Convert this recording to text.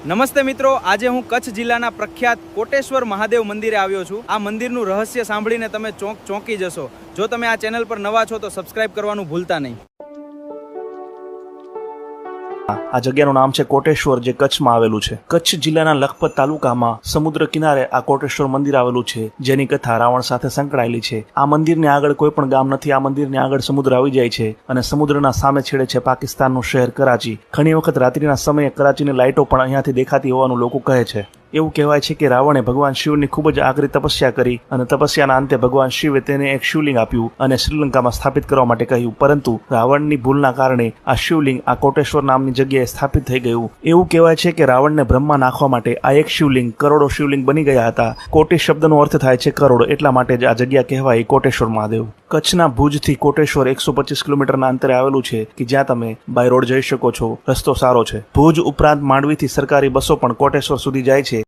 નમસ્તે મિત્રો, આજે હું કચ્છ જિલ્લાના પ્રખ્યાત કોટેશ્વર મહાદેવ મંદિરે આવ્યો છું। આ મંદિરનું રહસ્ય સાંભળીને તમે ચોંકી જશો। જો તમે આ ચેનલ પર નવા છો તો સબસ્ક્રાઇબ કરવાનું ભૂલતા નહીં। આ જગ્યાનું નામ છે કોટેશ્વર, જે કચ્છમાં આવેલું છે। કચ્છ જિલ્લાના લખપત તાલુકામાં સમુદ્ર કિનારે આ કોટેશ્વર મંદિર આવેલું છે, જેની કથા રાવણ સાથે સંકળાયેલી છે। આ મંદિરની આગળ કોઈ પણ ગામ નથી। આ મંદિરની આગળ સમુદ્ર આવી જાય છે અને સમુદ્રના સામે છેડે છે પાકિસ્તાનનું શહેર કરાચી। ઘણી વખત રાત્રિના સમયે કરાચીની લાઇટો પણ અહીંયાથી દેખાતી હોવાનું લોકો કહે છે। એવું કહેવાય છે કે રાવણે ભગવાન શિવની ખૂબ જ આકરી તપસ્યા કરી અને તપસ્યાના અંતે ભગવાન શિવે તેને એક શિવલિંગ આપ્યું અને શ્રીલંકામાં સ્થાપિત કરવા માટે કહ્યું, પરંતુ રાવણની ભૂલના કારણે આ શિવલિંગ આ કોટેશ્વર નામની જગ્યાએ સ્થાપિત થઈ ગયું। એવું કહેવાય છે કે રાવણને બ્રહ્મા નાખવા માટે આ એક શિવલિંગ કરોડો શિવલિંગ બની ગયા હતા। કોટી શબ્દનો અર્થ થાય છે કરોડ, એટલા માટે જ આ જગ્યા કહેવાય કોટેશ્વર મહાદેવ। કચ્છના ભુજથી કોટેશ્વર 125 કિલોમીટરના અંતરે આવેલું છે કે જ્યાં તમે બાય રોડ જઈ શકો છો। રસ્તો સારો છે। ભુજ ઉપરાંત માંડવીથી સરકારી બસો પણ કોટેશ્વર સુધી જાય છે।